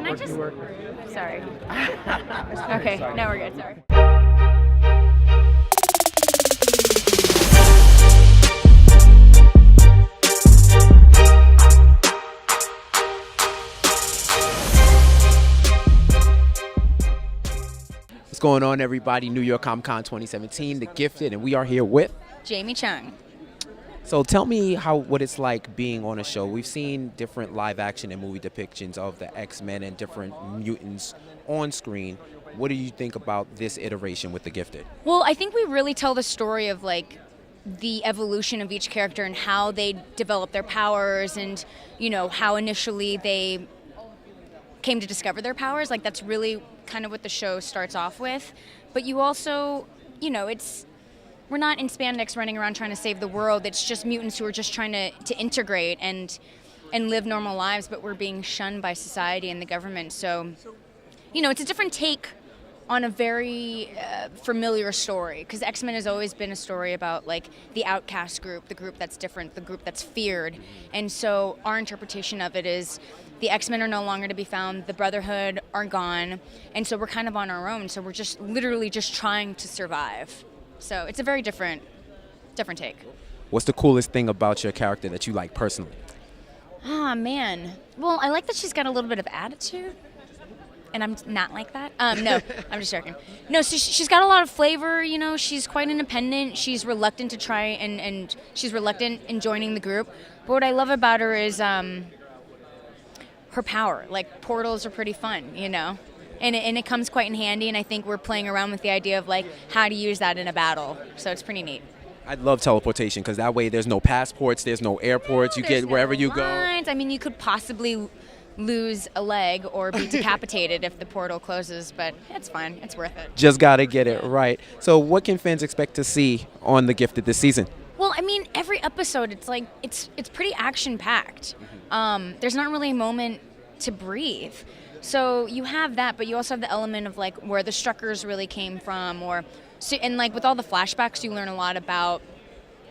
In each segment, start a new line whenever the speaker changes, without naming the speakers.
I just... Sorry. Okay, now we're good, sorry.
What's going on, everybody? New York Comic Con 2017, The Gifted, and we are here with
Jamie Chung.
So tell me what it's like being on a show. We've seen different live action and movie depictions of the X-Men and different mutants on screen. What do you think about this iteration with The Gifted?
Well, I think we really tell the story of like the evolution of each character and how they develop their powers and, you know, how initially they came to discover their powers. Like that's really kind of what the show starts off with. But you also, you know, we're not in spandex running around trying to save the world. It's just mutants who are just trying to integrate and live normal lives, but we're being shunned by society and the government. So, you know, it's a different take on a very familiar story, because X-Men has always been a story about like the outcast group, the group that's different, the group that's feared. And so our interpretation of it is the X-Men are no longer to be found, the Brotherhood are gone, and so we're kind of on our own. So we're just literally just trying to survive. So it's a very different take.
What's the coolest thing about your character that you like personally?
Ah, man. Well, I like that she's got a little bit of attitude. And I'm not like that. No, I'm just joking. No, so she's got a lot of flavor, you know. She's quite independent. She's reluctant to try and she's reluctant in joining the group. But what I love about her is her power. Like, portals are pretty fun, you know. And it comes quite in handy, and I think we're playing around with the idea of like how to use that in a battle. So it's pretty neat.
I love teleportation because that way there's no passports, there's no airports. You get wherever you go.
I mean, you could possibly lose a leg or be decapitated if the portal closes, but it's fine. It's worth it.
Just got to get it right. So what can fans expect to see on The Gifted this season?
Well, I mean, every episode, it's like it's pretty action-packed. There's not really a moment to breathe. So you have that, but you also have the element of like where the Struckers really came from, and like with all the flashbacks, you learn a lot about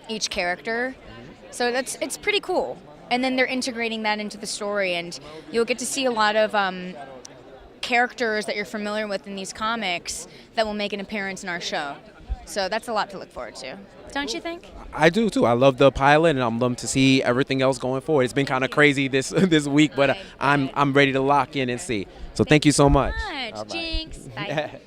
each character. So it's pretty cool. And then they're integrating that into the story, and you'll get to see a lot of characters that you're familiar with in these comics that will make an appearance in our show. So that's a lot to look forward to. Don't you think?
I do too. I love the pilot, and I'm love to see everything else going forward. It's been kind of crazy this week, but I'm ready to lock in and see. So thank you so much.
Jinx. Bye.